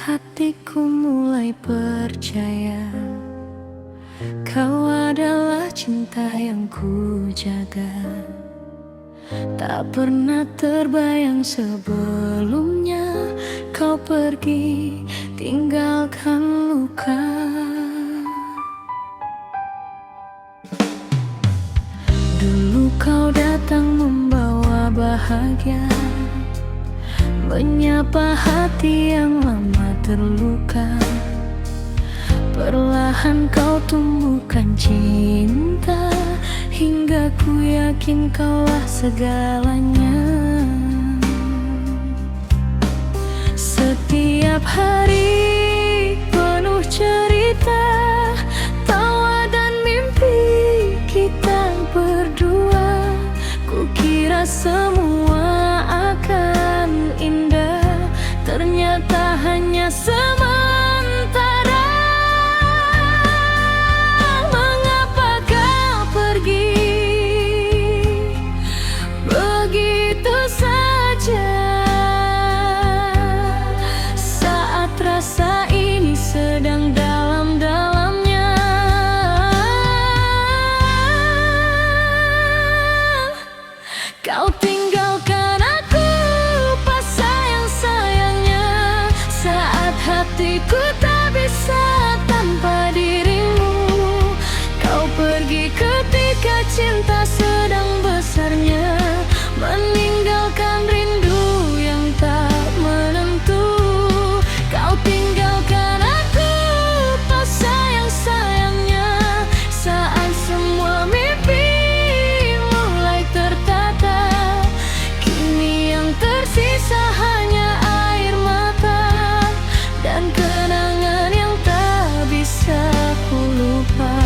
hatiku mulai percaya kau adalah cinta yang ku jaga. Tak pernah terbayang sebelumnya kau pergi tinggalkan luka. Dulu kau datang membawa bahagia, menyapa hati yang lama terluka. Perlahan kau tumbuhkan cinta, hingga ku yakin kaulah segalanya. Setiap hari penuh cerita, tawa dan mimpi kita berdua. Kukira semua akan indah, ternyata hanya sementara. Mengapa kau pergi begitu saja, saat rasa ini sedang dalam-dalamnya? Kau tinggalkan aku pas sayang-sayangnya, saat hatiku tak bisa tanpa dirimu. Kau pergi ketika cinta sedang besarnya, meninggalkan rindu yang tak menentu. Kau tinggalkan aku pas sayang-sayangnya, saat semua mimpi mulai tertata. Kini yang tersisa hanya air mata dan kenangan yang tak bisa ku lupa.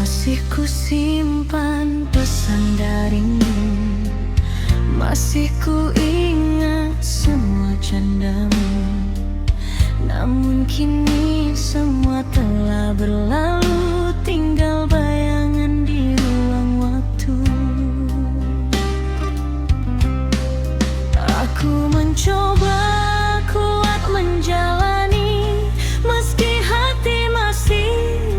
Masih ku simpan pesan darimu, masih ku ingat semua candamu. Namun kini semua telah berlalu, tinggal bayangan di ruang waktu. Aku mencoba kuat menjalani, meski hati masih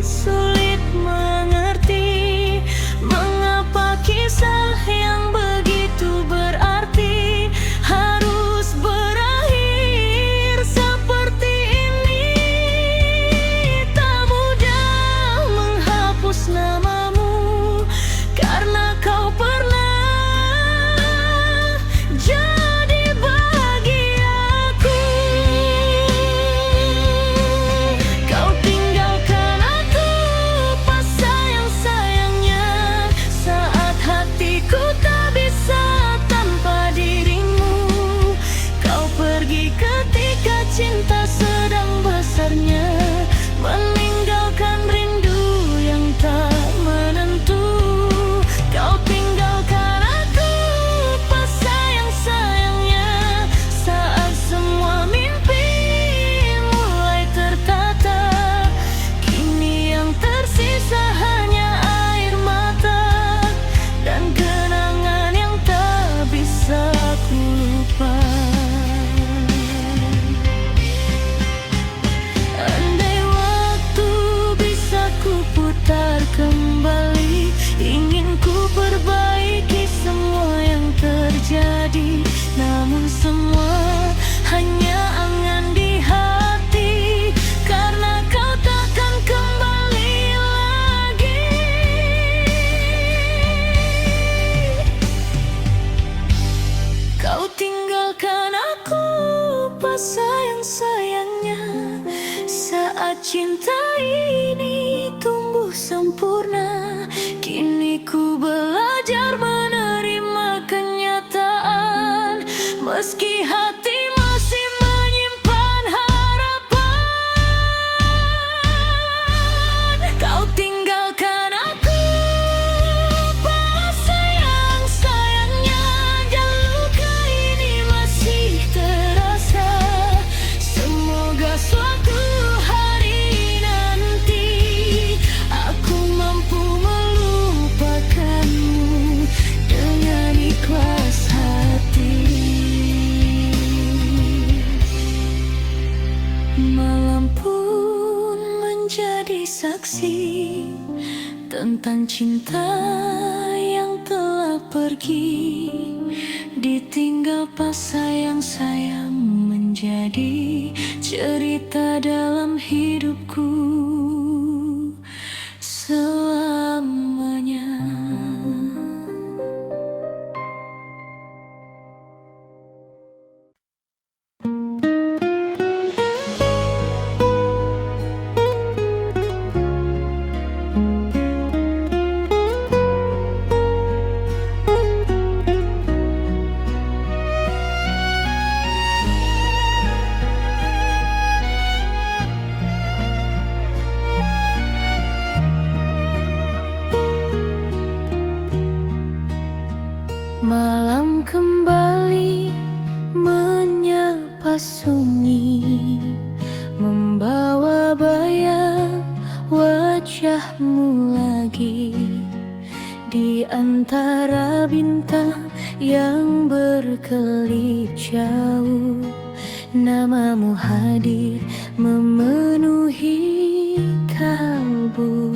sulit mengerti. Mengapa kisah yang begitu berarti harus berakhir seperti ini? Tak mudah menghapus namamu, karena kau pernah jadi bahagiaku. Kau tinggalkan aku pas sayang-sayangnya, saat hatiku tak bisa tanpa dirimu. Kau pergi ketika cinta sedang besarnya, meninggalkan rindu yang tak menentu. Kau tinggalkan aku pas sayang-sayangnya, saat semua mimpi mulai tertata. Kini yang tersisa hanya air mata dan kenangan yang tak bisa ku lupa. Andai waktu bisa ku putar kembali, ingin ku perbaiki semua yang terjadi. Namun semua hanya angan di hati, karena kau takkan kembali lagi. Kau tinggalkan aku pas sayang-sayangnya, saat cinta ini tumbuh sempurna. Kini ku belajar menerima kenyataan, meski hati masih menyimpan harapan. Kau tinggalkan aku pas Malam pun menjadi saksi tentang cinta yang telah pergi, ditinggal pas sayang-sayang, menjadi cerita dalam hidupku selamanya. Malam kembali menyapa sunyi, membawa bayang wajahmu lagi di antara bintang yang berkelip jauh. Namamu hadir memenuhi kalbu.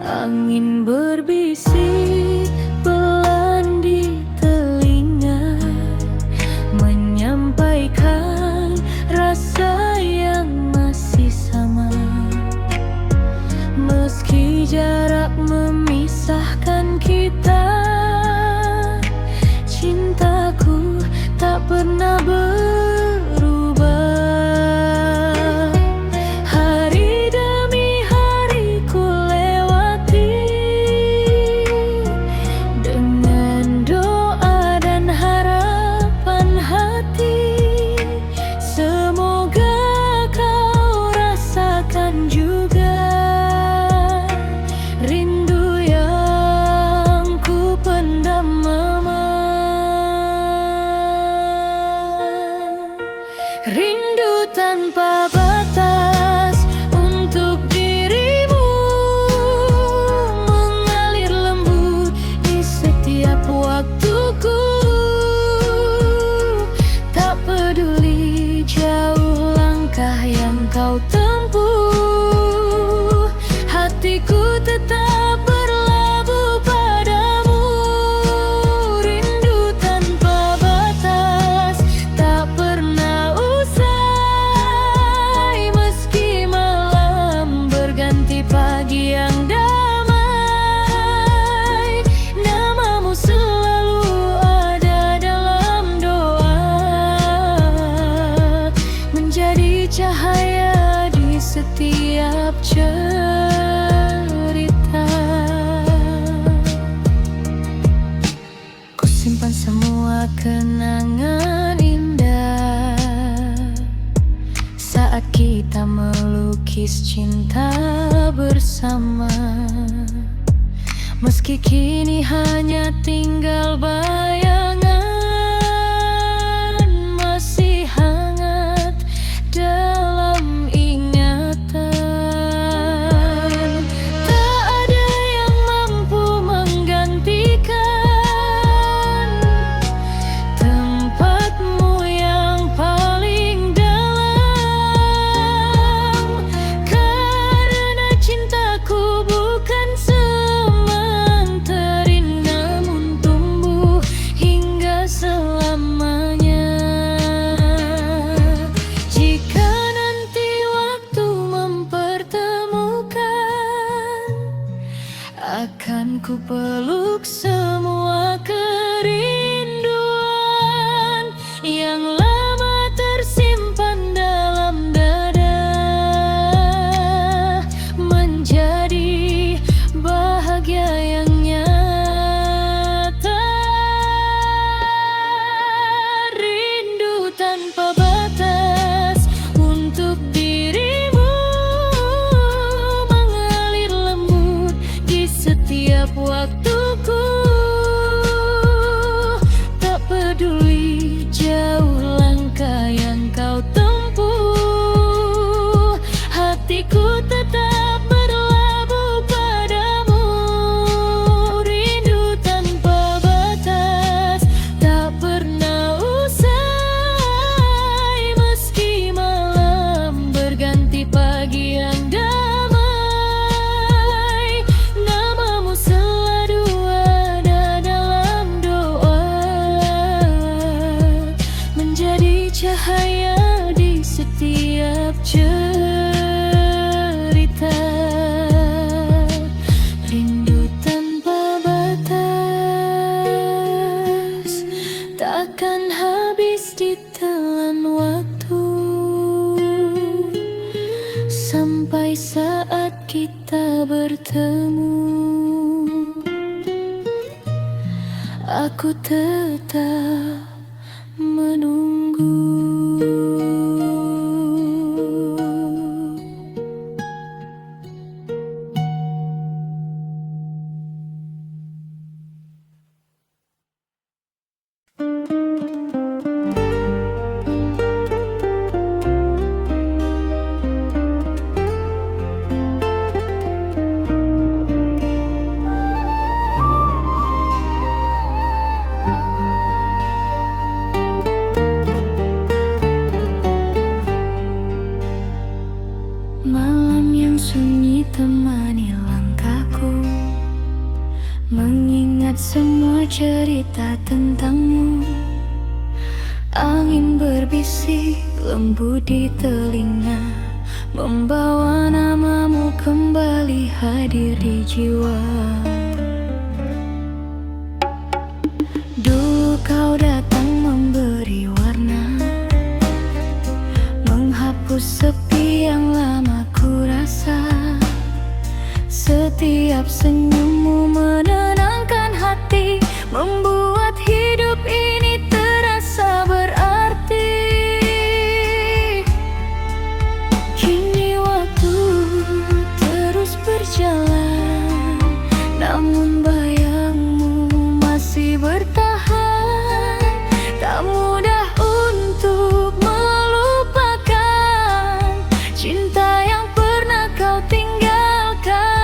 Angin berbisik pelan di telinga, menyampaikan rasa yang masih sama. Meski jarak memisahkan kita, cintaku tak pernah berubah. Hari demi hari ku lewati dengan doa dan harapan hati. Semoga kau rasakan juga rindu yang ku pendam aman. Rindu tanpa batas untuk dirimu mengalir lembut di setiap waktuku. Tak peduli jauh langkah yang kau tempuh, hatiku tetap berlabuh padamu. Rindu tanpa batas tak pernah usai, meski malam berganti pagi yang damai. Namamu selalu ada dalam doa, menjadi cahaya di setiap cerita. Ku simpan semua kenangan indah saat kita melukis cinta bersama. Meski kini hanya tinggal bayangan, masih hangat dalam ingatan. Tak ada yang mampu menggantikan tempatmu yang paling dalam. Karena cintaku bukan sementara, namun tumbuh cahaya di setiap cerita. Rindu tanpa batas takkan habis ditelan waktu, sampai saat kita bertemu. Aku tetap menunggu. Malam yang sunyi temani langkahku, mengingat semua cerita tentangmu. Angin berbisik lembut di telinga, membawa namamu kembali hadir di jiwa. Dulu kau datang memberi warna, menghapus sepi yang lama ku rasa. Setiap senyummu menenangkan hati, membuat hidup ini terasa berarti. Kini waktu terus berjalan, namun bayangmu masih bertahan. Tak mudah untuk melupakan cinta yang pernah kau tinggalkan.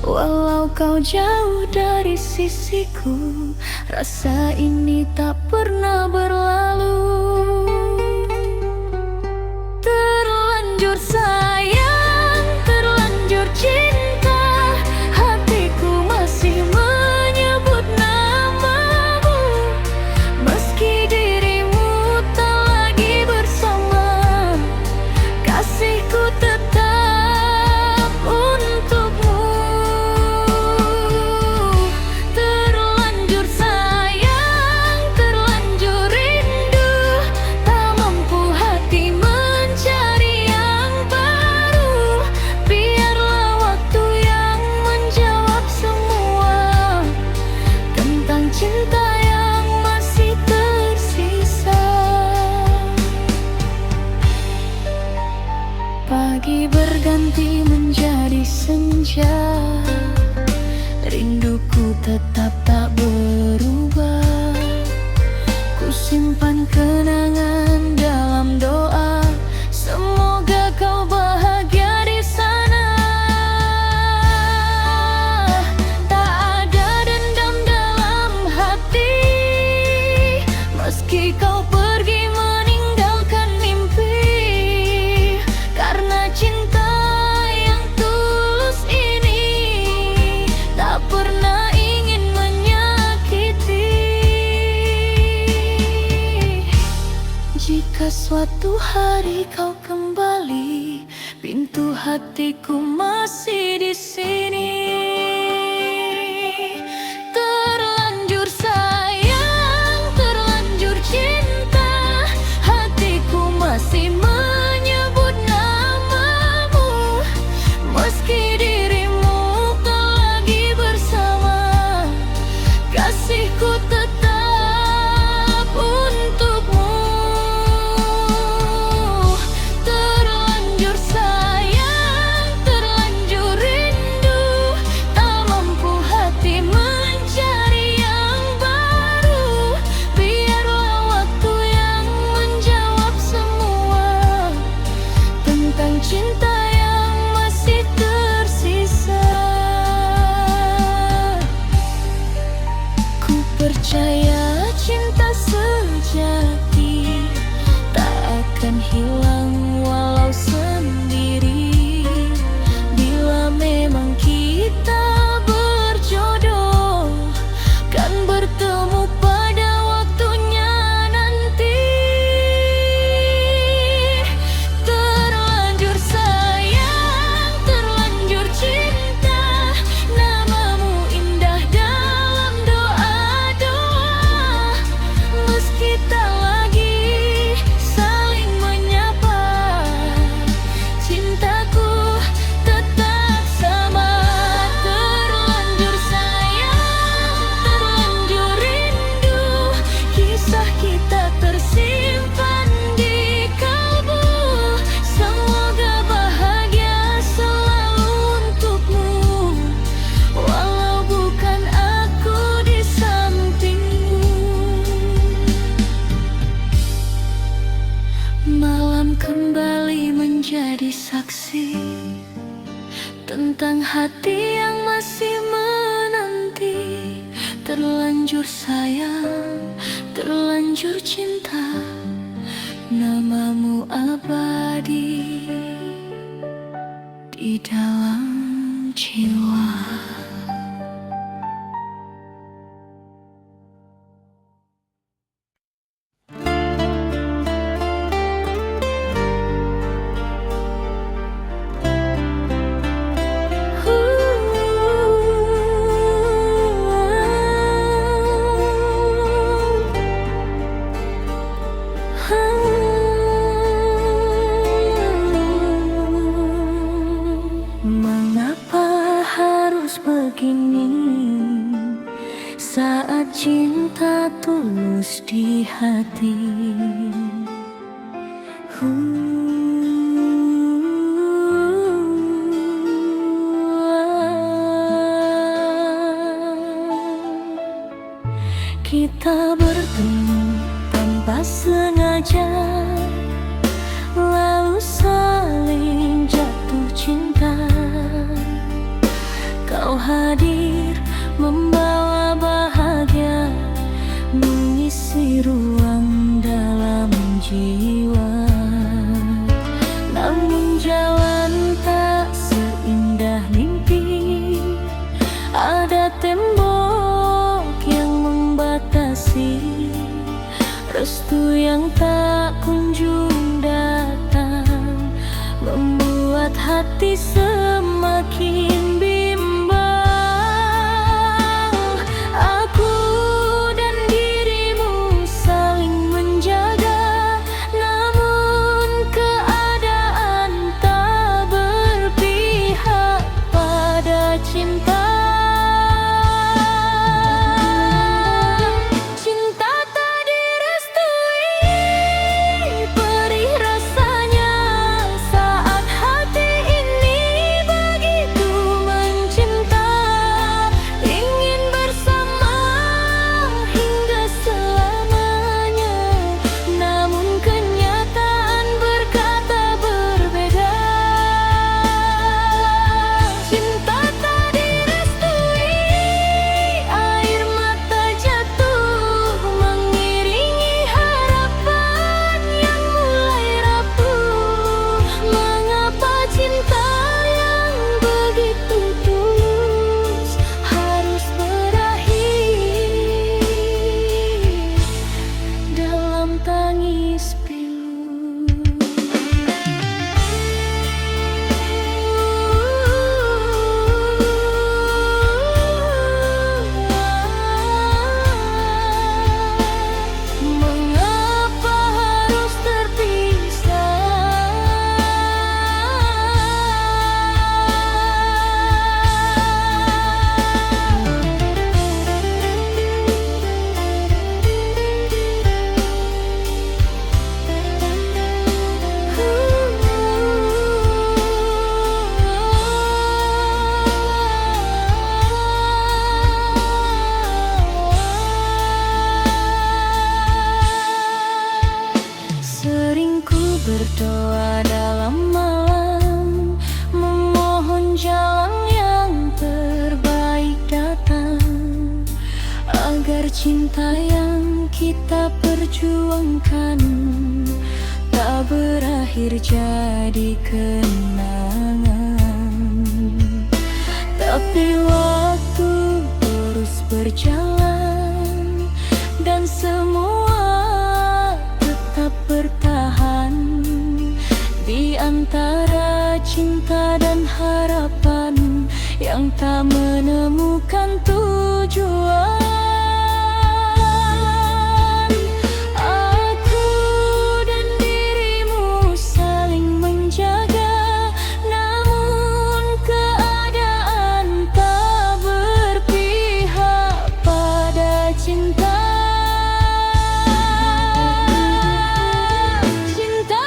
Walau kau jauh dari sisiku, rasa ini tak pernah berlalu. Terlanjur sayang, terlanjur cinta, hatiku masih menyebut namamu. Meski dirimu tak lagi bersama, kasihku tetap untukmu. Terlanjur sayang, terlanjur rindu, tak mampu hati mencari yang baru. Biarlah waktu yang menjawab semua tentang cinta yang masih tersisa. Pagi berganti menjadi senja, rinduku tetap tak berubah. Ku simpan kenangan dalam doa, semoga kau bahagia di sana. Tak ada dendam dalam hati, meski kau pergi meninggalkan mimpi. Karena cinta yang tulus ini tak pernah ingin menyakiti. Jika suatu hari kau kembali, pintu hatiku masih di sini. Terlanjur sayang, terlanjur cinta, hatiku masih menyebut namamu. Meski dirimu tak lagi bersama, kasihku tetap untukmu. Terlanjur sayang, terlanjur rindu, saksi tentang hati yang masih menanti. Terlanjur sayang, terlanjur cinta, namamu abadi di dalam jiwa. Mengapa harus begini saat cinta tulus di hati? Kita bertemu tanpa sengaja, lalu saling jatuh cinta. Kau hadir membawa bahagia, mengisi ruang dalam jiwa. Namun jalan tak seindah mimpi, ada tembok yang membatasi, restu yang tak kunjung datang, membuat hati semakin bimbang. Aku dan dirimu saling menjaga, namun keadaan tak berpihak pada cinta. Berdoa dalam malam, memohon jalan yang terbaik datang, agar cinta yang kita perjuangkan tak berakhir jadi kenangan. Tapi waktu terus berjalan dan semua tetap bertahan di antara cinta dan harapan yang tak menemukan tujuan. Aku dan dirimu saling menjaga, namun keadaan tak berpihak pada cinta. Cinta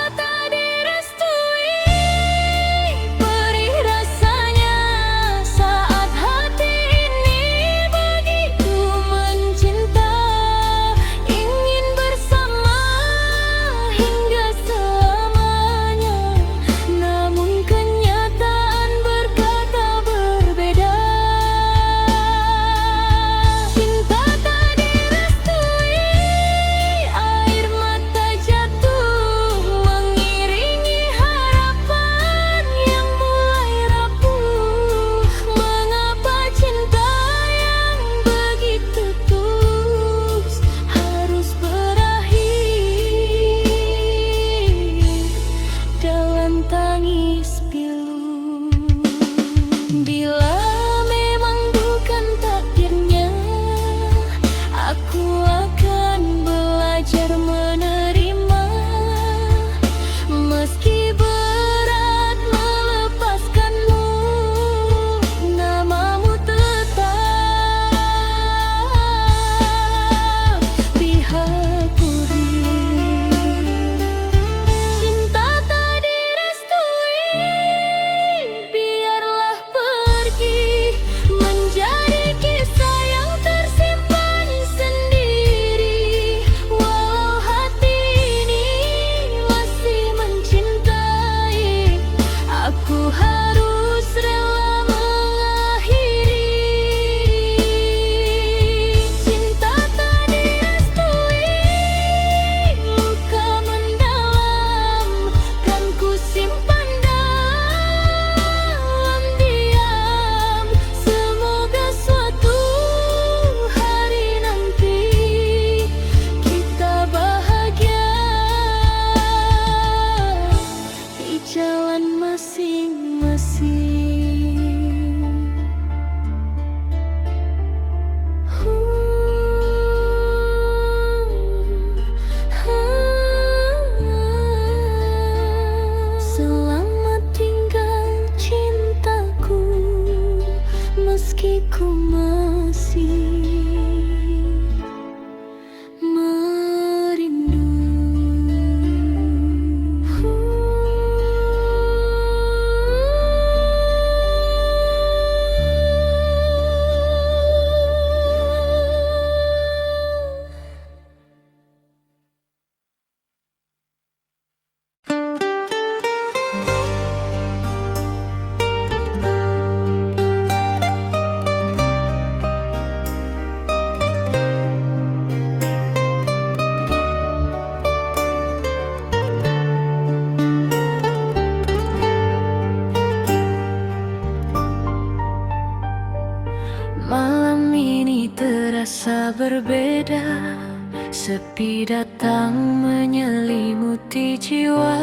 sepi datang menyelimuti jiwa.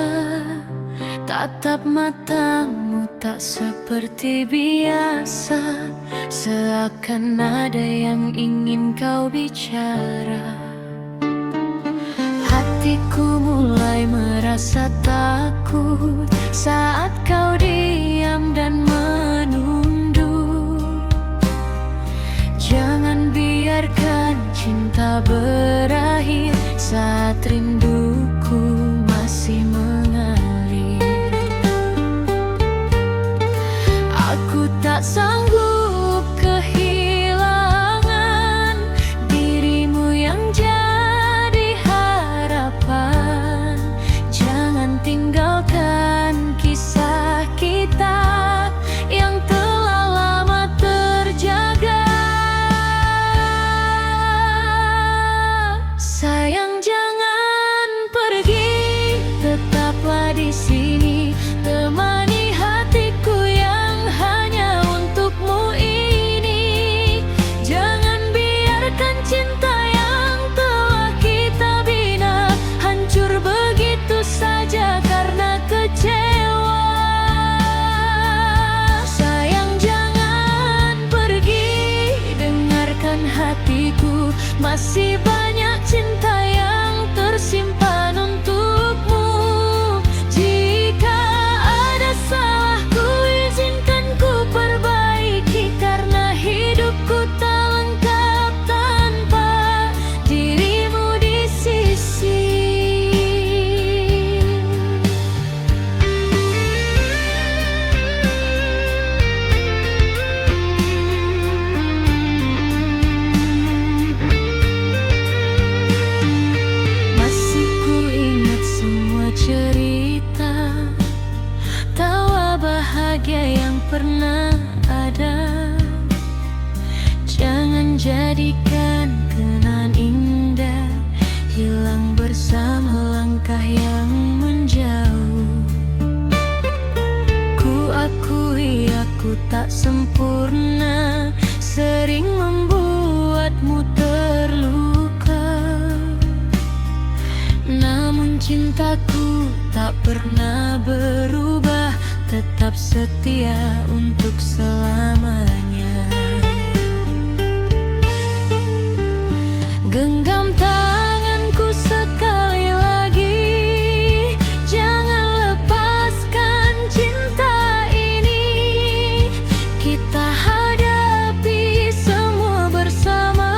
Tatap matamu tak seperti biasa, seakan ada yang ingin kau bicara. Hatiku mulai merasa takut saat kau diam dan menunduk. Jangan biarkan cinta berakhir saat rinduku masih mengalir. Aku tak sanggup kehilangan dirimu yang jadi harapan. Jangan tinggalkan kisah kita yang telah lama terjaga. Sayang, jangan pergi, tetaplah di sini, temani hatiku yang hanya untukmu ini. Jangan biarkan cinta yang telah kita bina hancur begitu saja karena kecewa. Sayang, jangan pergi, dengarkan hatiku, masih banyak cinta yang tersimpan untukmu. Jika ada salahku, izinkan ku perbaiki, karena hidupku tak lengkap tanpa dirimu di sisi. Masih ku ingat semua cerita, tawa bahagia yang pernah ada. Jangan jadikan kenangan indah hilang bersama langkah yang menjauh. Ku akui aku tak sempurna, sering membuatmu terluka. Namun cintaku tak pernah berubah, tetap setia untuk selamanya. Genggam tanganku sekali lagi, jangan lepaskan cinta ini. Kita hadapi semua bersama,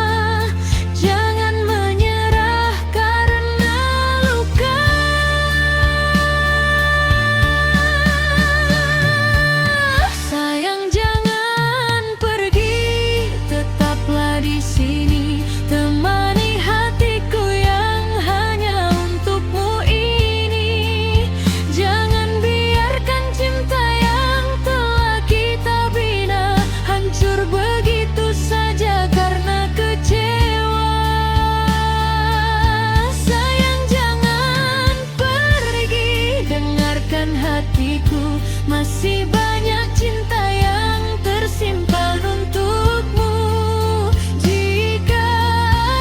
jangan menyerah karena luka. Sayang, jangan pergi, tetaplah di sini, temani hatiku yang hanya untukmu ini. Jangan biarkan cinta yang telah kita bina hancur begitu saja karena kecewa. Sayang, jangan pergi, dengarkan hatiku, masih banyak cinta yang tersimpan untukmu. Jika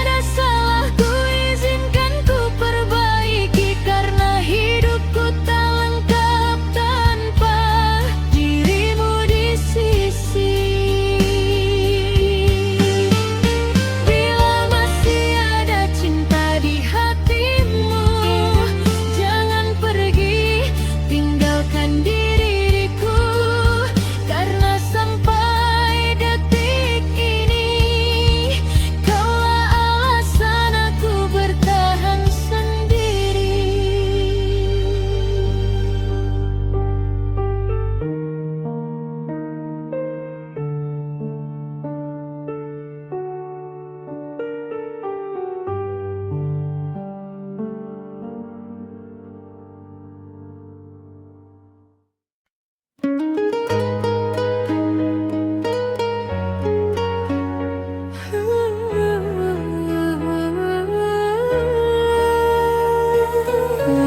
ada salahku, izinkan ku perbaiki, karena hidupku tak lengkap tanpa dirimu di sisi. Bila masih ada cinta di hatimu, jangan pergi, tinggalkan diriku, karena sampai detik ini kaulah alasan aku bertahan sendiri.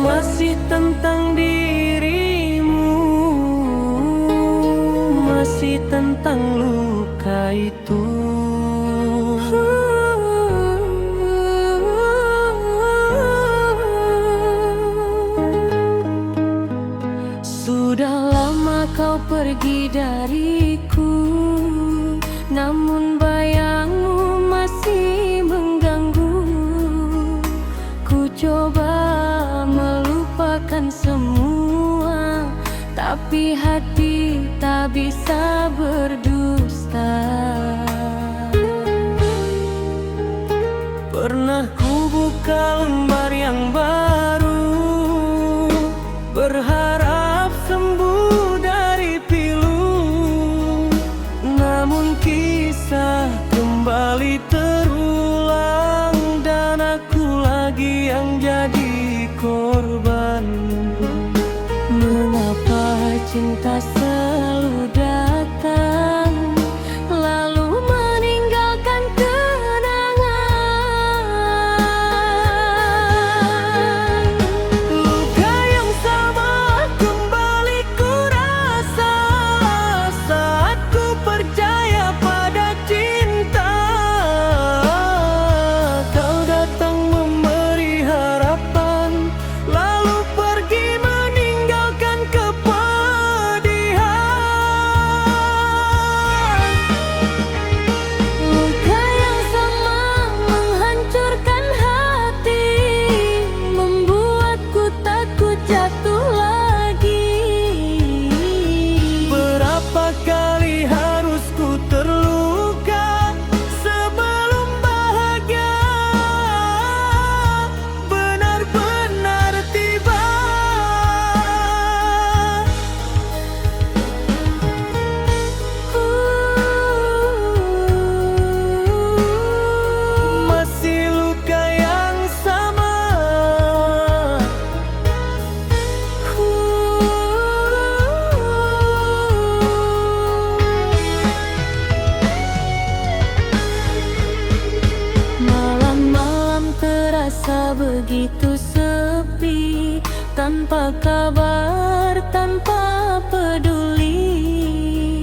Masih tentang dirimu, masih tentang luka itu. coba melupakan semua, tapi hati tak bisa berdusta. Pernah ku buka lembar yang baru, berharap sembuh dari pilu, namun kisah kembali terulang, dan aku lagi yang jadi korban. Mengapa cinta selalu datang lalu meninggalkan kenangan? Luka yang sama kembali ku rasa saat ku percaya pada cinta. Kau datang memberi harapan, lalu pergi meninggalkan kepedihan. Luka yang sama menghancurkan hati, membuatku takut jatuh lagi. Berapa kali harus ku terluka sebelum bahagia benar-benar tiba. Masih luka yang sama. Malam-malam terasa begitu sepi, tanpa kabar, tanpa peduli.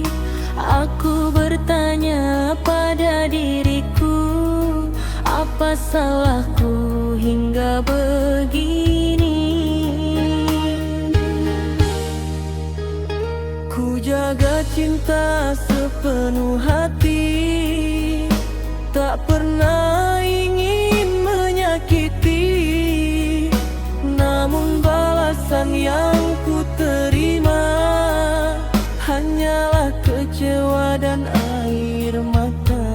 Aku bertanya pada diriku, apa salahku hingga begini? Ku jaga cinta sepenuh hati, tak pernah ingin menyakiti, namun balasan yang ku terima hanyalah kecewa dan air mata.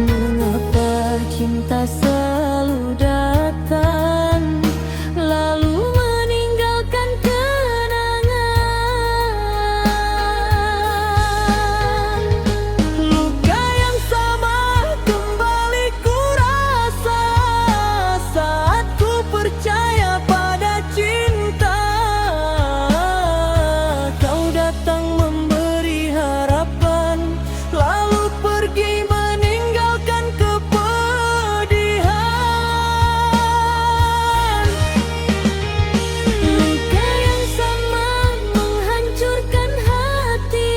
Mengapa cinta selalu datang lalu meninggalkan kenangan? Luka yang sama kembali ku rasa saat ku percaya pada cinta. Kau datang memberi harapan, lalu pergi meninggalkan kepedihan. Luka yang sama menghancurkan hati,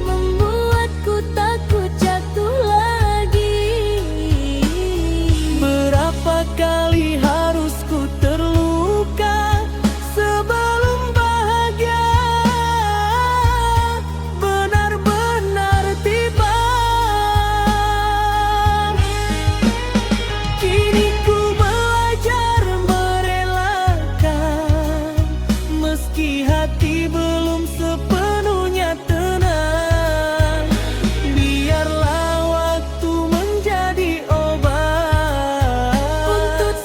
membuatku takut jatuh lagi. Berapa kali harus ku terluka sebelum bahagia benar-benar tiba. Kini ku belajar merelakan, meski hati belum sepenuhnya tenang. Biarlah waktu menjadi obat Untuk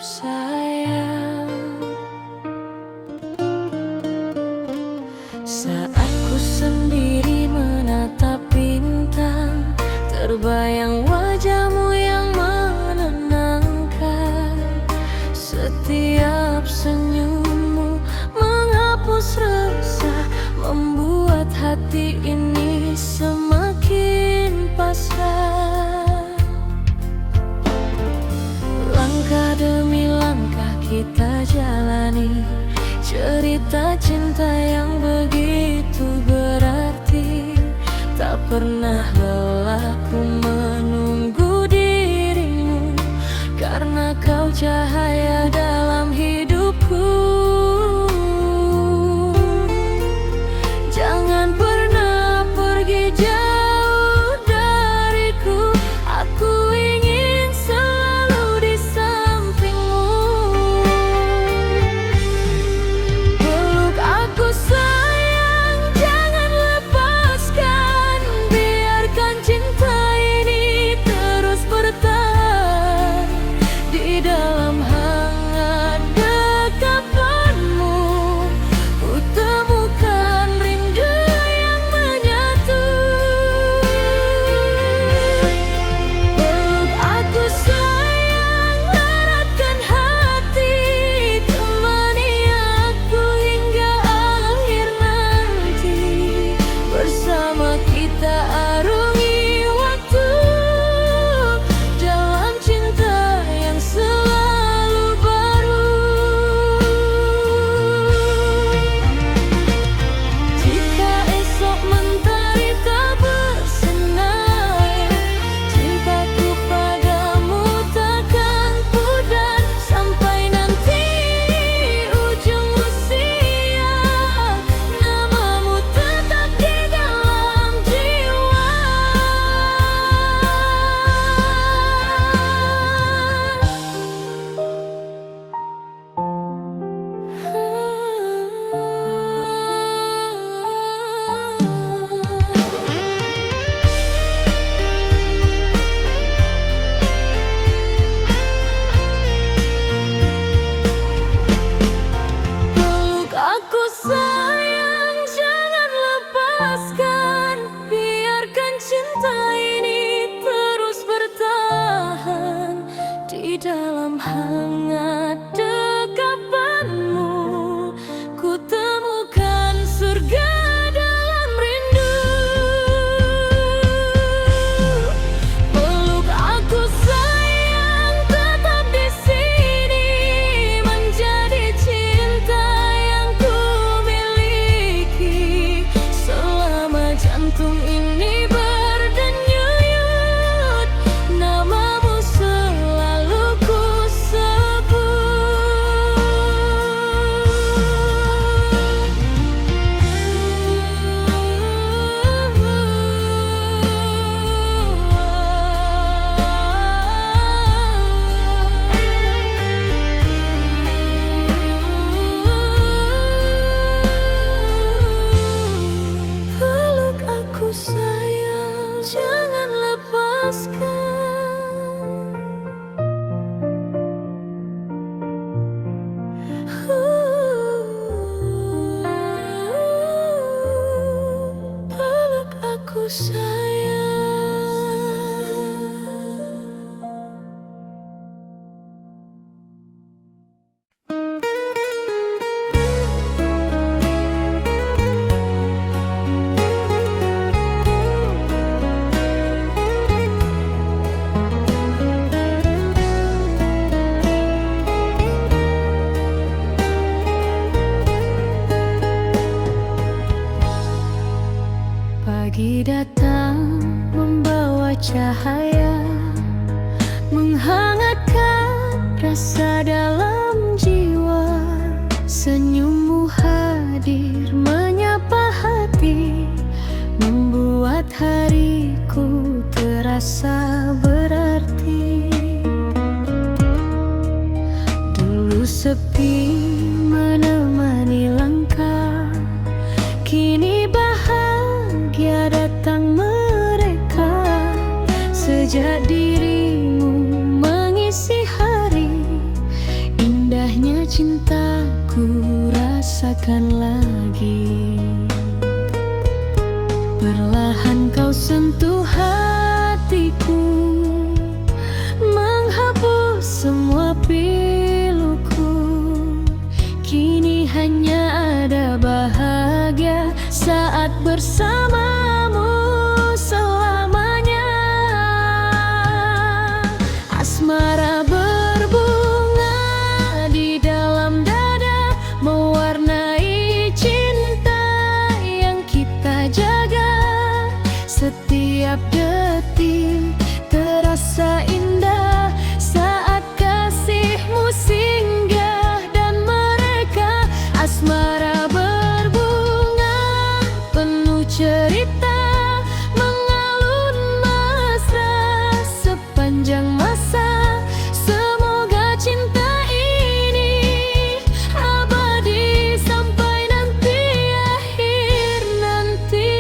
Sayang, saat ku sendiri menatap bintang, terbayang wajahmu yang menenangkan. Setiap senyummu menghapus resah, membuat hati ini semakin pasrah. Langkah demi langkah kita jalani cerita cinta yang begitu berarti. Tak pernah lelah ku menunggu dirimu, karena kau cahaya dalam hidupku. Jangan pernah pergi jauh dariku, aku ingin selalu di sampingmu. Peluk aku sayang, jangan lepaskan, biarkan cinta ini terus bertahan. Di dalam hangat dekapanmu, ku temukan rindu yang menyatu. Peluk aku sayang, eratkan hati, temani aku hingga akhir nanti. Bersama kita arungi waktu dalam cinta yang selalu baru. Jika esok mentari tak bersinar, cintaku padamu takkan pudar. Sampai nanti ujung usia, namamu tetap di dalam jiwa. Peluk aku sayang, jangan lepaskan, biarkan cinta ini terus bertahan. Di dalam hangat dekapanmu, ku temukan surga dalam rindu. Peluk aku sayang, tetap di sini, menjadi cinta yang ku miliki. Selama jantung ini berdenyut, namamu selalu ku sebut. Peluk aku sayang, jangan lepaskan. Peluk aku sayang. Pagi datang membawa cahaya, menghangatkan rasa dalam jiwa. Senyummu hadir menyapa hati, membuat hariku terasa berarti. Dulu sepi menemani langkah, kini bahagia datang mereka. Jejak dirimu mengisi hari, indahnya cintaku rasakan lagi. Perlahan kau sentuh hatiku, menghapus semua piluku. Kini hanya ada bahagia saat bersamamu selamanya. Asmara berbunga di dalam dada, mewarnai cinta yang kita jaga. Setiap detik terasa indah saat kasihmu singgah dan mereka. Asmara berbunga penuh cerita, mengalun mesra sepanjang masa. Semoga cinta ini abadi sampai nanti akhir nanti.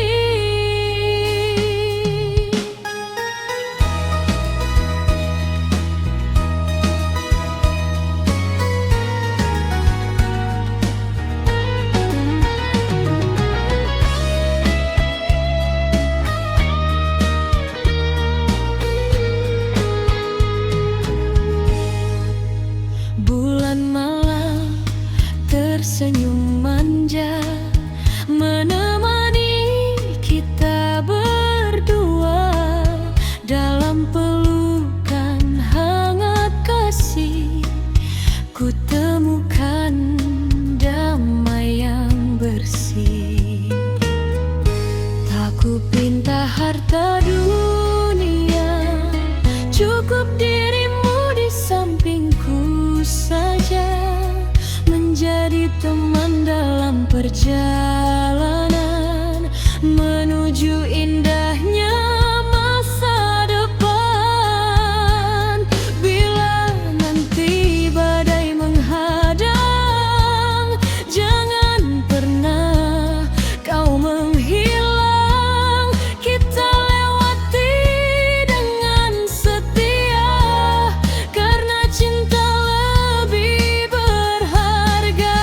Bulan malam tersenyum manja, menemani kita berdua dalam pelukan hangat kasih. Ku temukan damai yang bersih. Tak ku pinta harta dunia, cukup dirimu di sampingku saja, menjadi teman dalam perjalanan menuju indahnya masa depan. Bila nanti badai menghadang, jangan pernah kau menghilang. Kita lewati dengan setia, karena cinta lebih berharga.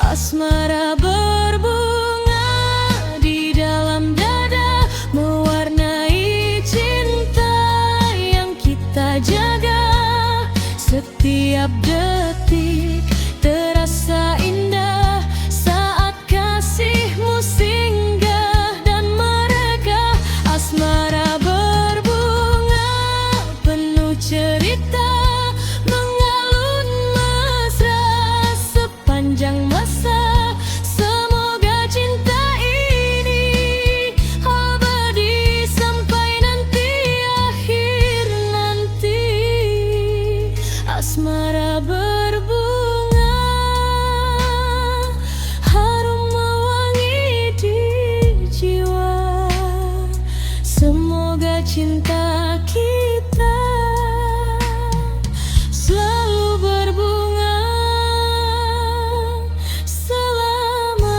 Asmara berbunga di dalam dada, mewarnai cinta yang kita jaga. Setiap detik terasa indah saat kasihmu singgah dan mereka. Asmara berbunga penuh cerita, mengalun mesra sepanjang masa. Semoga cinta ini abadi sampai nanti akhir nanti. Asmara berbunga, harum mewangi di jiwa. Semoga cinta kita selalu berbunga selamanya.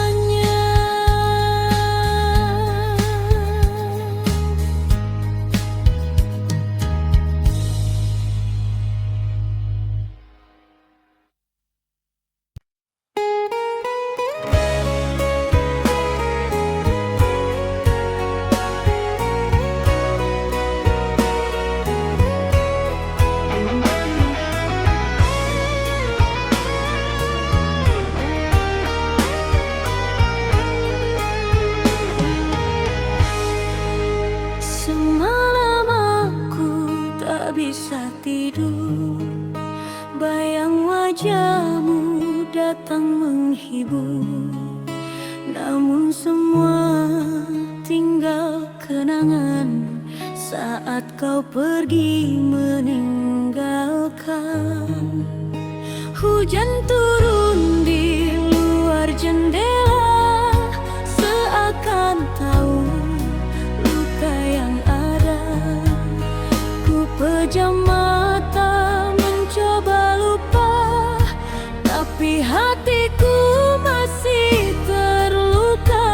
Semalam aku tak bisa tidur, bayang wajahmu datang menghibur. Namun semua tinggal kenangan saat kau pergi meninggalkan. Hujan turun di luar jendela, seakan tahu luka yang ada. Ku pejam mata mencoba lupa, tapi hatiku masih terluka.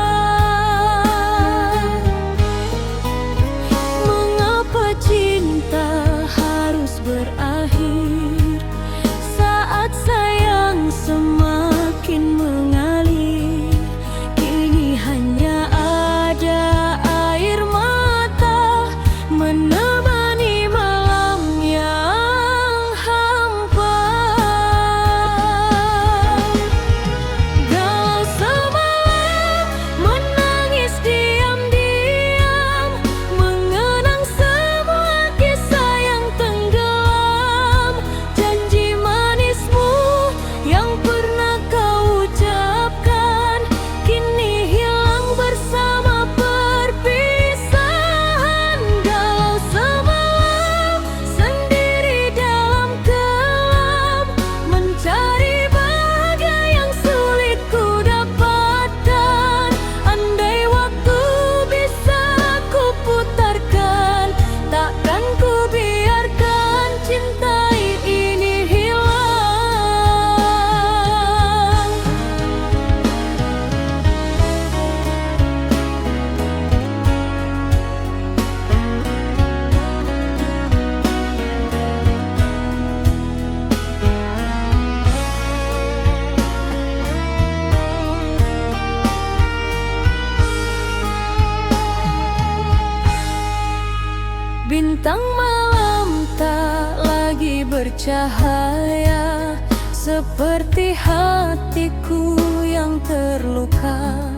Bintang malam tak lagi bercahaya, seperti hatiku yang terluka.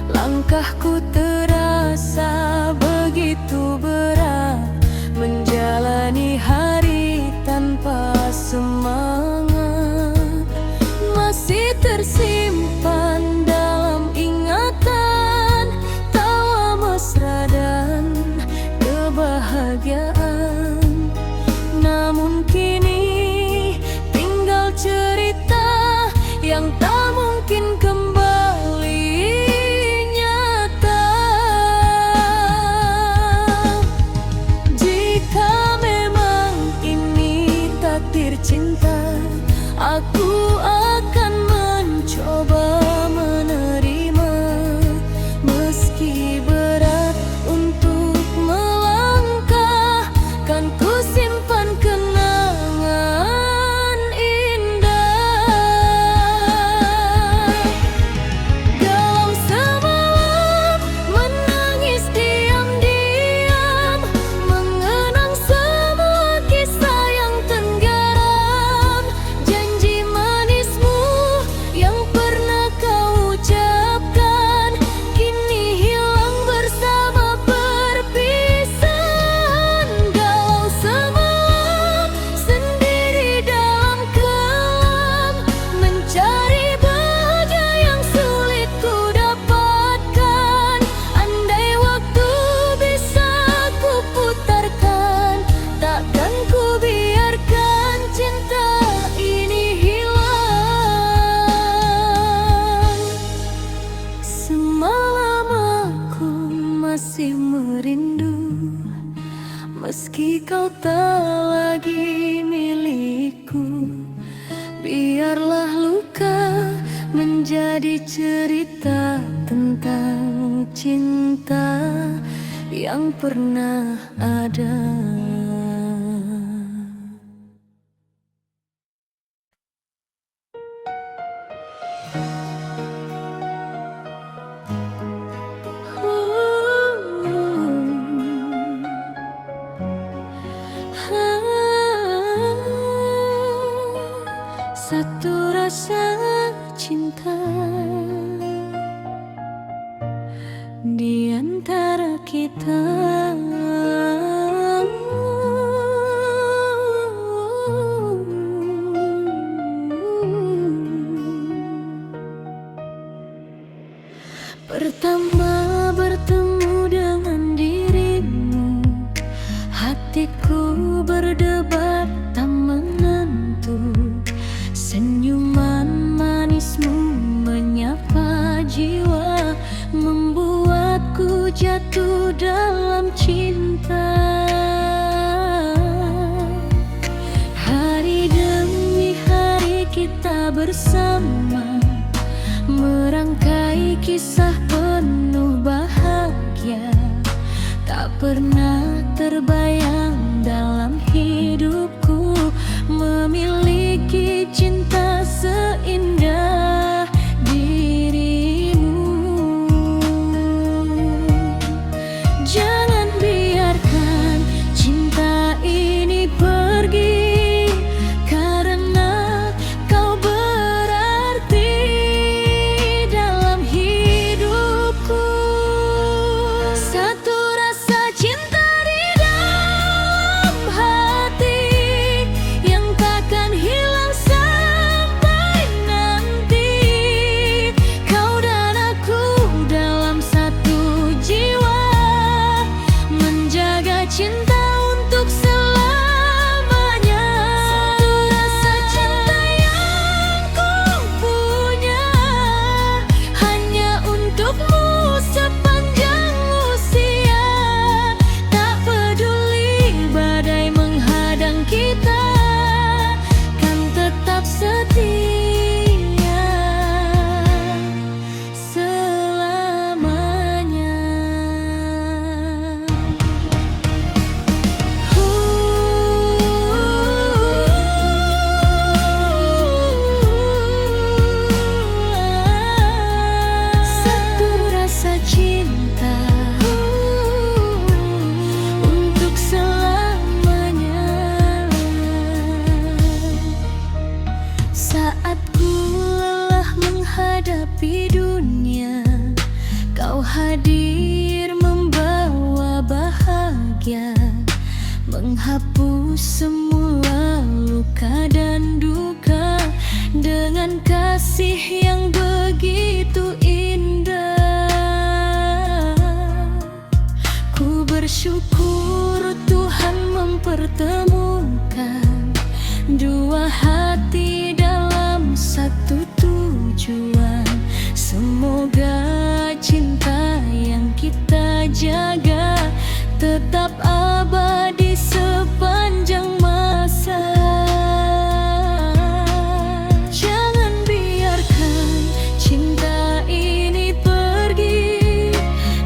Langkahku terasa begitu berat, menjalani hari tanpa semangat. Masih tersimpan dalam ingatan tawa mesra dan kebahagiaan. Namun kini tinggal cerita yang tak mungkin kembali nyata. Jika memang ini takdir cinta, aku akan mencoba menerima, meski berat untuk melangkah. Kan ku simpan kenangan indah. Dalam semalam menangis diam-diam, mengenang semua kisah yang tenggelam. Janji manismu yang pernah kau ucapkan kini hilang bersama perpisahan. Galau semalam sendiri dalam kelam, mencari bahagia yang sulit ku dapatkan. Andai waktu bisa ku putarkan, takkan ku biarkan cinta ini hilang. Semalam aku masih merindu, meski kau tak lagi milikku. Biarlah luka menjadi cerita tentang cinta yang pernah ada. Satu rasa cinta di antara kita. Pertama bertemu dengan dirimu, hatiku berdebar tak menentu. Senyuman manismu menyapa jiwa, membuatku jatuh dalam cinta. Hari demi hari kita bersama, merangkai kisah penuh bahagia. Tak pernah terbayang dalam hidupku memiliki cinta seindah dirimu. Jangan biarkan cinta ini pergi, karena kau berarti dalam hidupku. Satu rasa cinta di dalam hati yang takkan menghapus semua luka dan duka dengan kasih yang begitu indah. Ku bersyukur Tuhan mempertemukan dua hati dalam satu tujuan. Semoga cinta yang kita jaga tetap abadi sepanjang masa. Jangan biarkan cinta ini pergi,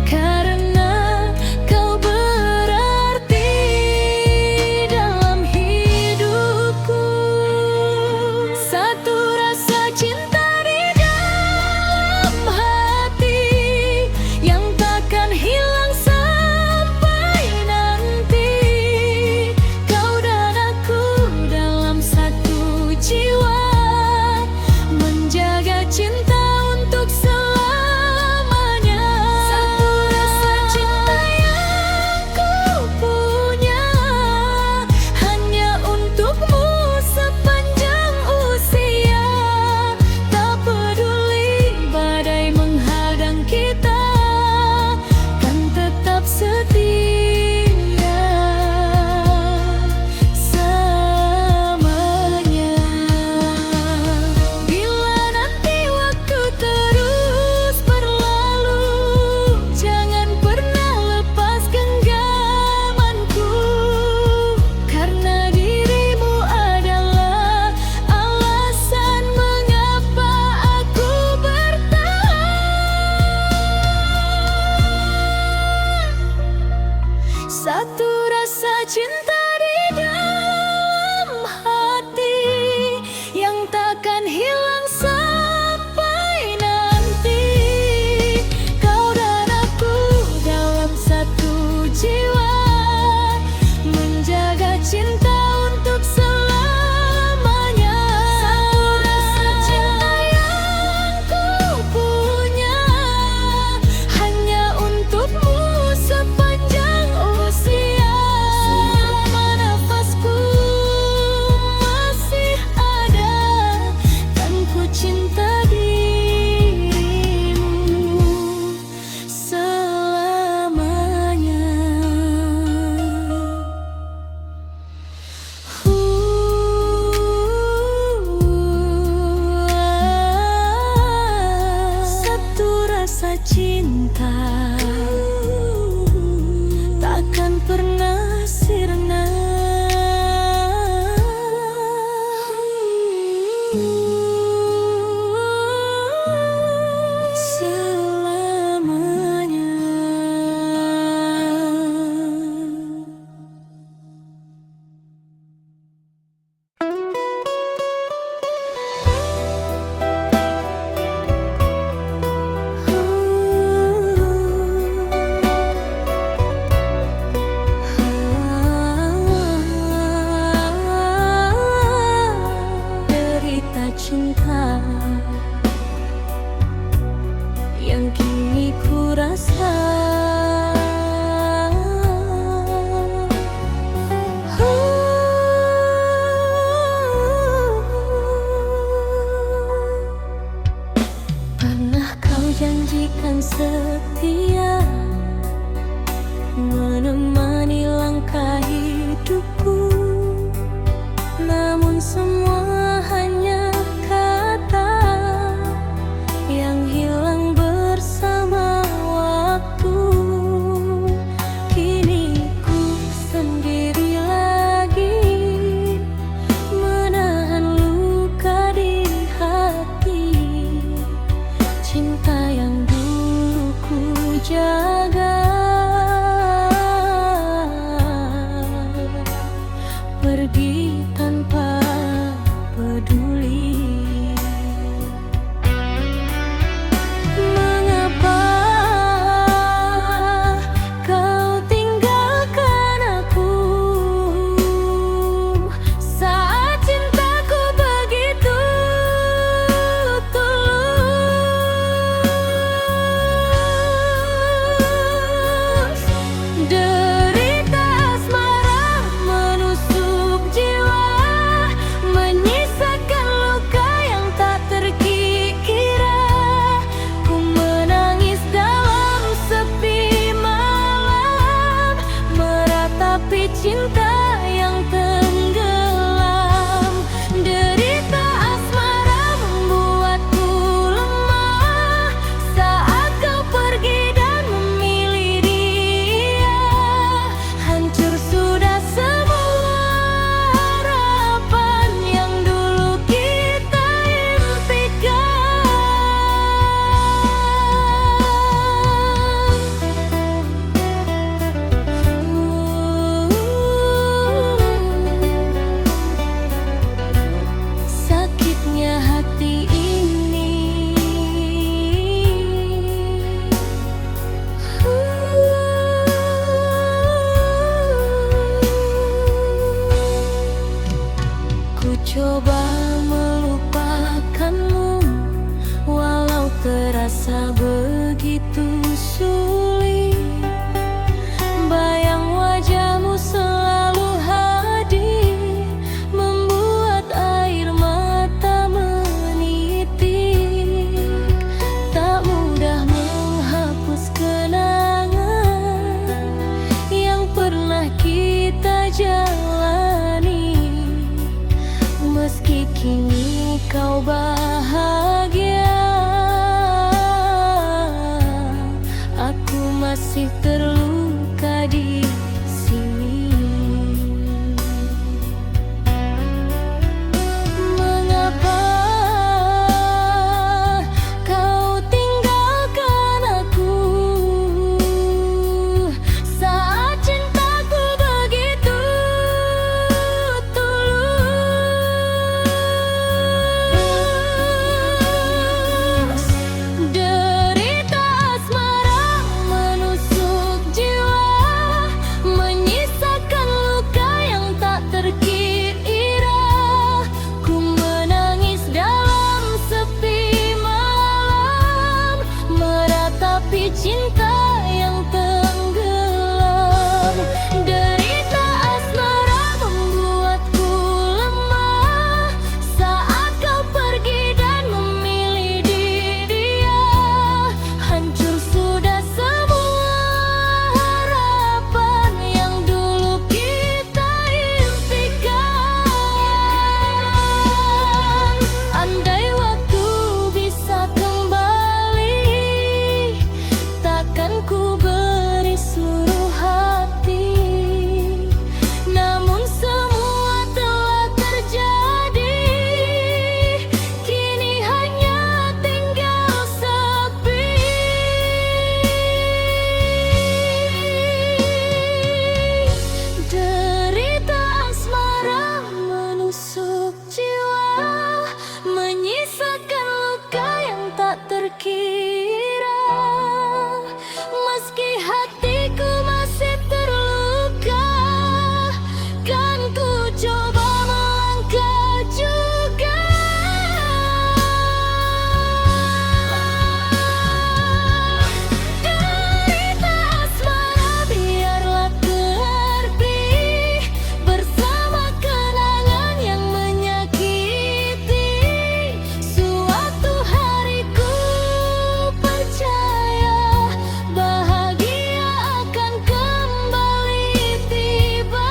karena kau berarti dalam hidupku. Satu rasa cinta di dalam hati yang takkan hilang sampai nanti. Kau dan aku dalam satu jiwa, menjaga cinta untuk selamanya. Satu rasa cinta yang ku punya hanya untukmu sepanjang usia. Tak peduli badai menghadang kita, kan tetap setia selamanya. Bila nanti waktu terus berlalu, jangan pernah lepas genggamanku, karena dirimu adalah alasan mengapa aku bertahan. Satu rasa cinta di dalam hati yang takkan hilang sampai nanti. Kau dan aku dalam satu jiwa, menjaga cinta untuk selamanya. Satu rasa cinta yang ku punya hanya untukmu sepanjang usia. Selama nafasku masih ada, kan ku cinta dirimu selamanya. Satu rasa cinta takkan pernah sirna. Selamanya. cinta yang tenggelam. Derita asmara membuatku lemah saat kau pergi dan memilih dia. Hancur sudah semua harapan yang dulu kita impikan. Sakitnya hati ini. Ku coba melupakanmu, walau terasa begitu sulit. Bayang wajahmu selalu hadir, membuat air mata menitik. Tak mudah menghapus kenangan yang pernah kita jalani. Meski kini kau bahagia, aku masih terluka di sini. Mengapa kau tinggalkan aku saat cintaku begitu tulus? Derita asmara menusuk jiwa, menyisakan luka yang tak terkira. Ku menangis dalam sepi malam, meratapi cinta yang tenggelam. Derita asmara membuatku lemah saat kau pergi dan memilih dia. Hancur sudah semua harapan yang dulu kita impikan. Andai waktu bisa kembali, takkan ku beri seluruh hati. Namun semua telah terjadi, kini hanya tinggal sepi. Derita asmara menusuk jiwa, menyisakan luka yang tak terkira. Meski hatiku masih terluka, kan ku coba melangkah juga. Derita asmara biarlah pergi bersama kenangan yang menyakiti. Suatu hari ku percaya bahagia akan kembali tiba.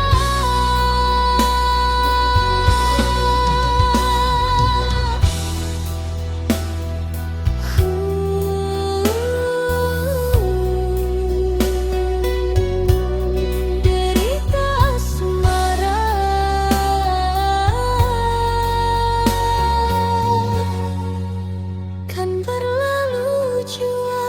Derita asmara kan berlalu jua.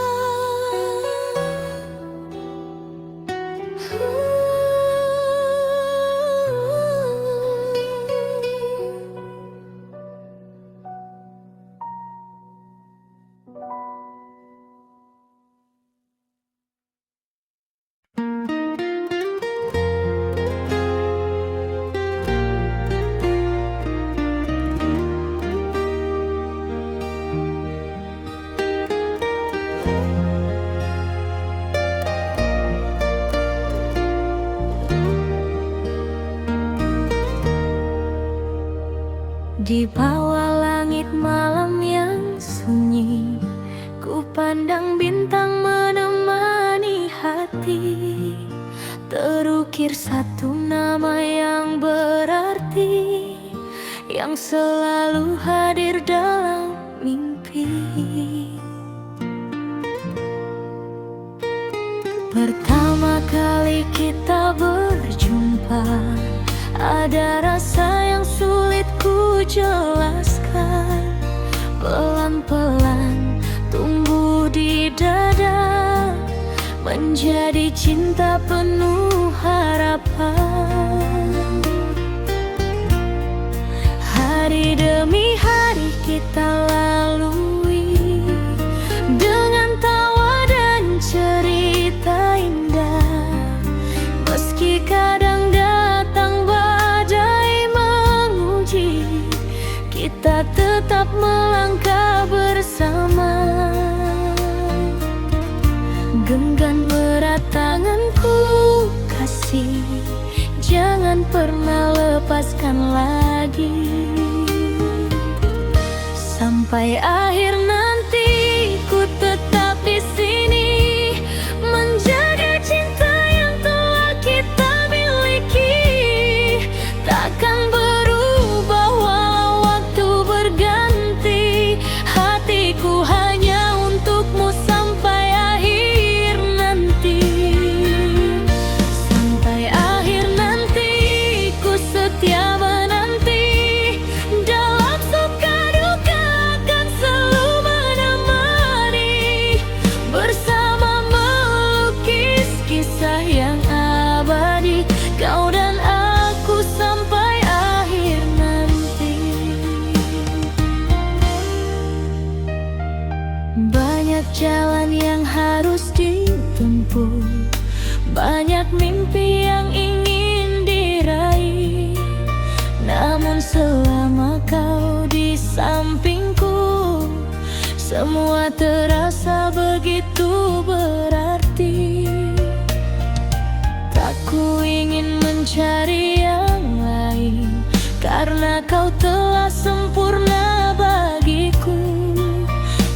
Di bawah langit malam yang sunyi, ku pandang bintang menemani hati. Terus berukir satu nama yang berarti, yang selalu hadir dalam mimpi. Pertama kali kita berjumpa, ada rasa yang sulit ku jelaskan. Pelan-pelan tumbuh di dada, menjadi cinta penuh harapan. Hari demi hari kita lalui, dengan tawa dan cerita indah. Meski kadang datang badai menguji, kita tetap melangkah bersama. Genggam erat tanganku kasih, jangan pernah lepaskan lagi. Sampai akhir nanti ku tetap di sini, menjaga cinta yang telah kita miliki. Takkan berubah walau waktu berganti, hatiku hanya untukmu sampai akhir nanti. Sampai akhir nanti ku setia menanti, dalam suka duka akan selalu menemani, bersama melukis kisah yang abadi, kau dan aku sampai akhir nanti. Banyak jalan yang harus ditempuh, banyak mimpi yang ingin diraih. Namun selama kau di sampingku, semua terasa begitu berarti. Tak ku ingin mencari yang lain, karena kau telah sempurna bagiku.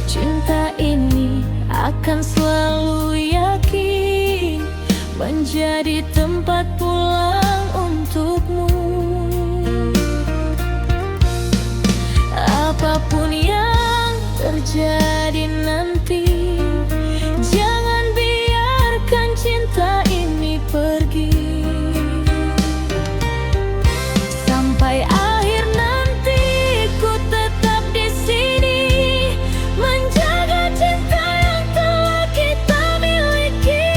Cinta ini akan selalu yakin menjadi tempat pulang untukmu. Apapun yang terjadi nanti, jangan biarkan cinta ini pergi. Sampai akhir nanti ku tetap di sini, menjaga cinta yang telah kita miliki.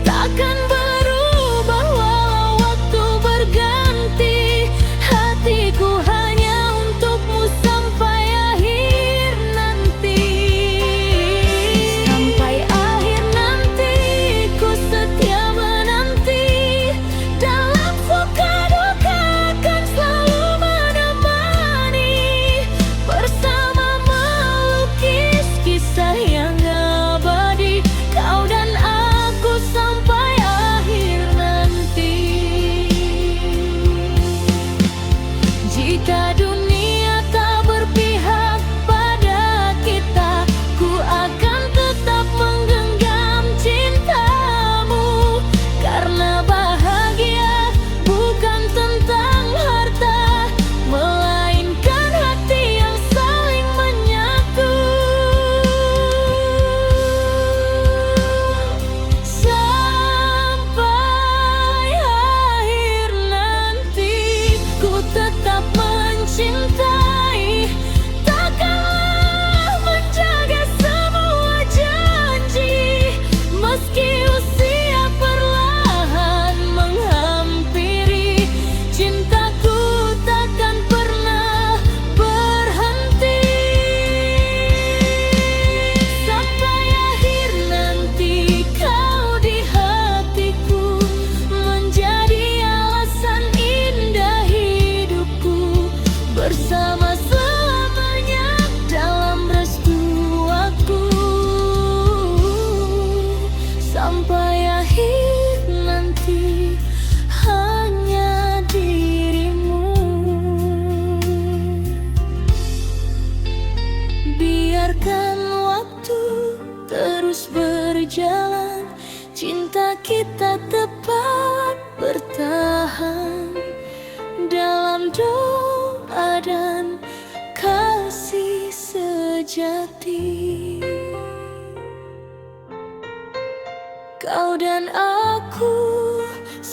Takkan berubah walau waktu berganti, hatiku hanya untukmu sampai akhir nanti.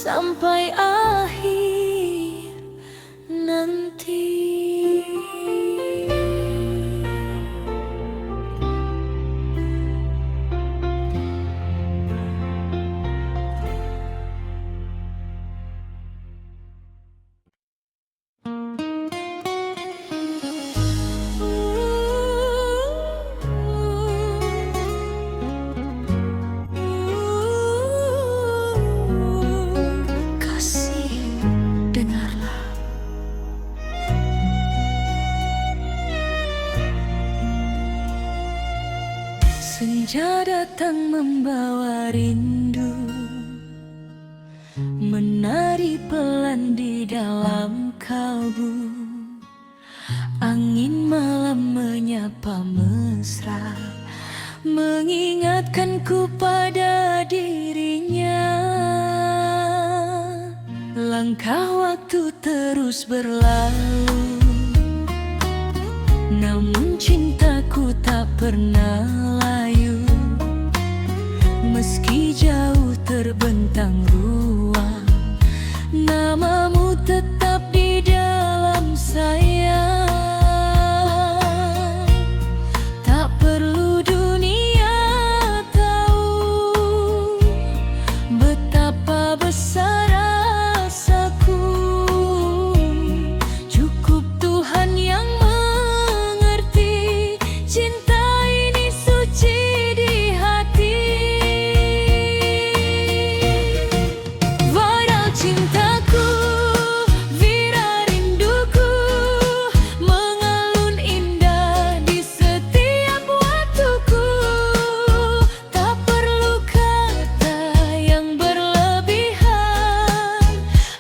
sampai akhir nanti. Senja datang membawa rindu, menari pelan di dalam kalbu. Angin malam menyapa mesra, mengingatkanku pada dirinya. Langkah waktu terus berlalu, namun cintaku tak pernah layu. Meski jauh terbentang ruang, namamu tetap di dalam sayang. Tak perlu dunia tahu betapa besar rasaku. Cukup Tuhan yang mengerti, cinta ini suci di hati. Viral cintaku, viral rinduku, mengalun indah di setiap waktuku. Tak perlu kata yang berlebihan,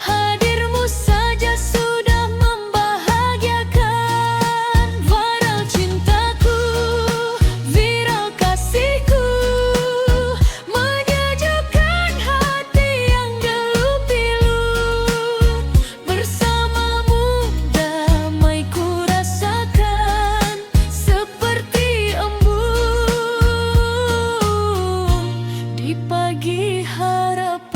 hadirmu saja sudah membahagiakan. Viral cintaku, viral kasihku, menyejukkan hati yang gelut-pilu. Bersamamu damai ku rasakan, seperti embun di pagi harapan.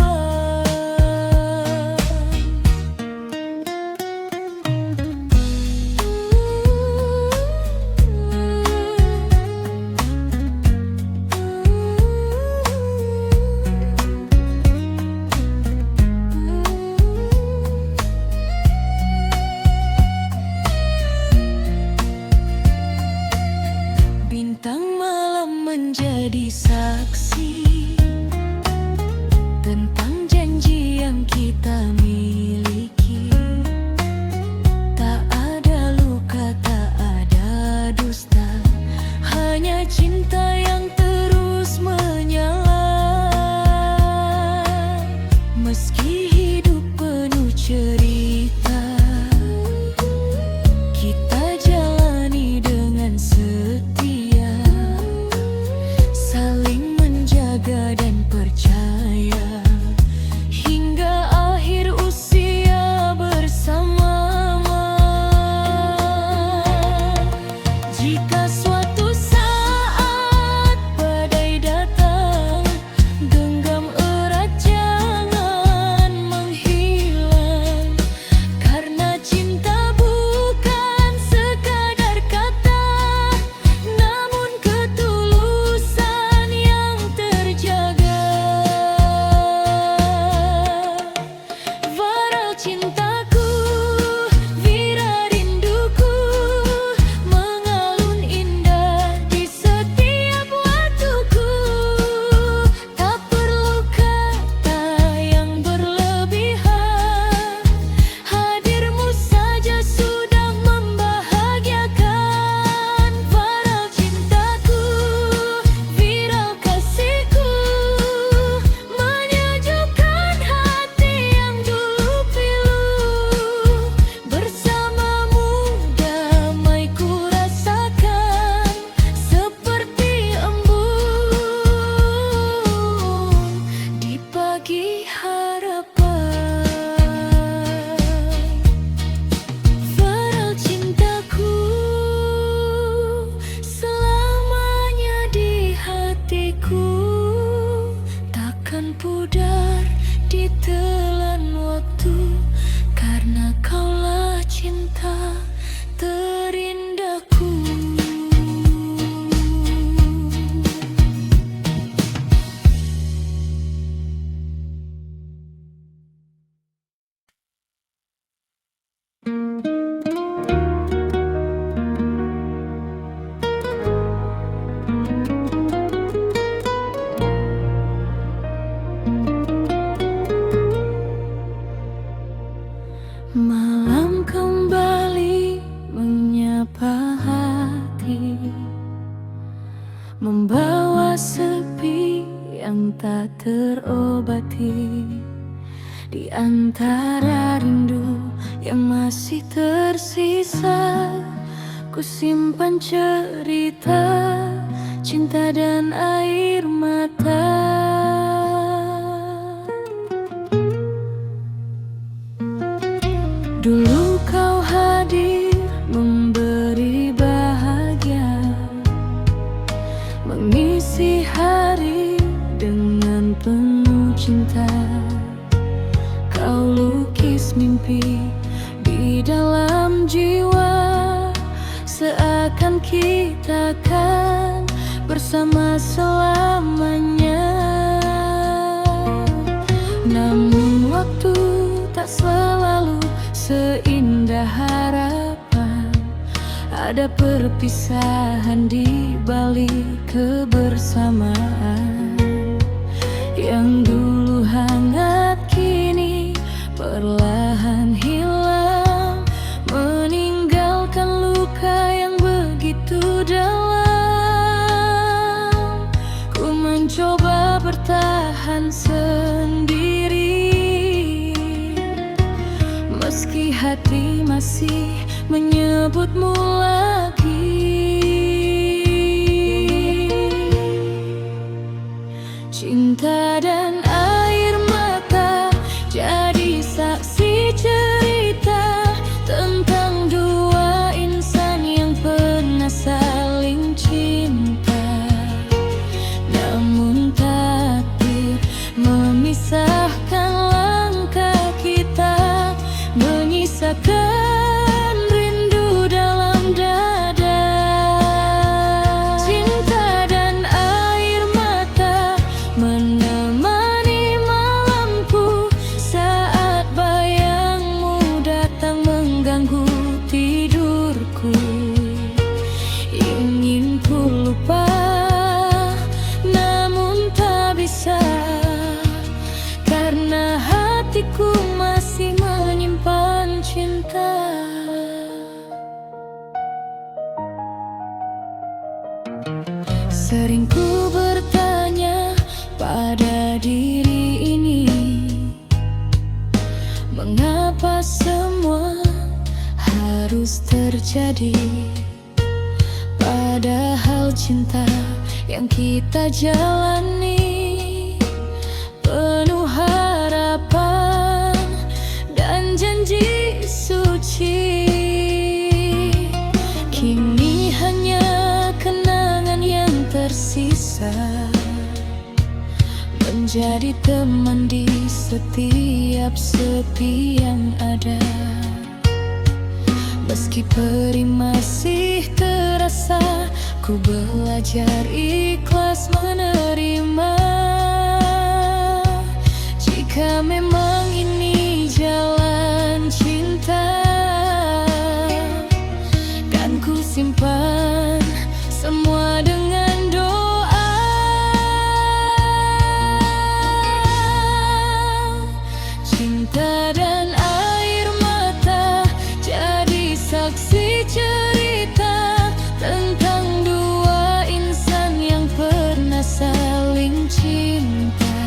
Bintang malam menjadi saksi tentang janji yang kita miliki. Tak ada luka, tak ada dusta, hanya cinta yang terus menyala. Meski hidup penuh cerita, kita jalani dengan setia, saling menjaga dan percaya hingga akhir usia bersama. Jika suatu saat badai datang, genggam erat jangan di antara rindu yang masih tersisa. Ku simpan cerita, cinta dan air mata. Dulu kau hadir memberi bahagia, mengisi hari dengan penuh cinta. Kau lukis mimpi di dalam jiwa, seakan kita kan bersama selamanya. Namun waktu tak selalu seindah harapan. Ada perpisahan di balik kebersamaan. Yang dulu hangat kini perlahan hilang, meninggalkan luka yang begitu dalam. Ku mencoba bertahan sendiri, meski hati masih menyebutmu lagi. Cinta dan air mata jadi saksi cerita tentang dua insan yang pernah saling cinta. Namun takdir memisahkan langkah kita, menyisakan rindu dalam dada. Cinta dan air mata menemani malamku saat bayangmu datang mengganggu tidurku. Ingin ku lupa, namun tak bisa, karena hatiku masih menyimpan cinta. Sering ku bertanya pada diri ini, mengapa semua harus terjadi? Padahal cinta yang kita jalani penuh harapan dan janji suci. Kini hanya kenangan yang tersisa, menjadi teman di setiap sepi yang ada. Meski perih masih terasa, ku belajar ikhlas menerima. Jika memang ini jalan cinta, kan ku simpan semua dengan doa. Cinta dan air mata jadi saksi cerita tentang dua insan yang pernah saling cinta.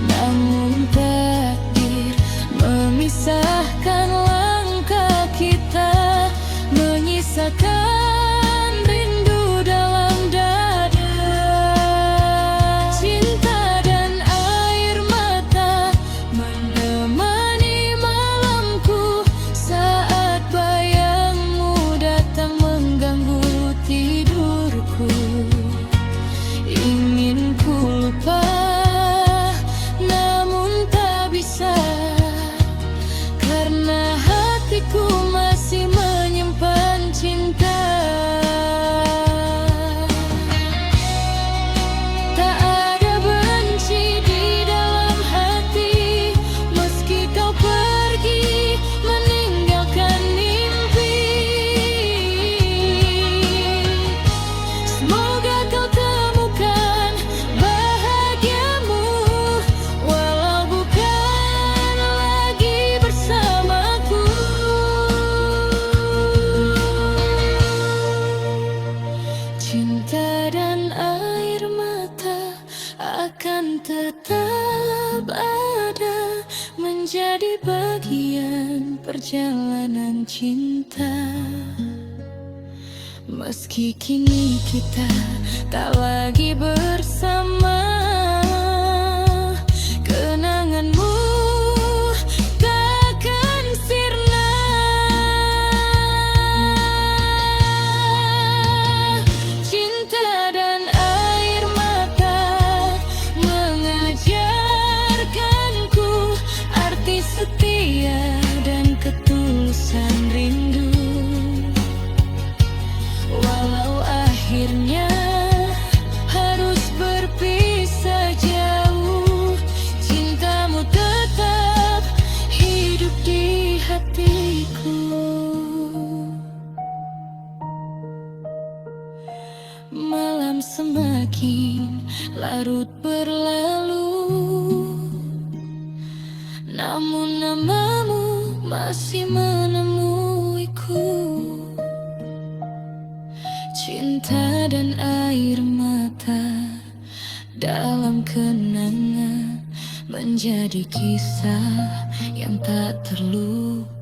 Namun takdir memisahkan langkah kita, menyisakan rindu dalam dada. Cinta dan air mata menemani malamku saat bayangmu datang mengganggu tidurku. Ingin ku lupa, namun tak bisa, karena hatiku masih menyimpan cinta. Tak ada benci di dalam hati, meski kau pergi meninggalkan mimpi. Semoga kau temukan bahagiamu, walau bukan lagi bersamaku. menjadi bagian perjalanan cinta. Meski kini kita tak lagi bersama, kenanganmu takkan sirna. Cinta dan air mata mengajarkanku arti setia dan ketulusan rindu. Walau akhirnya harus berpisah jauh, cintamu tetap hidup di hatiku. Malam semakin larut berlalu, namun namamu masih menemuiku. Cinta dan air mata dalam kenangan menjadi kisah yang tak terlupakan.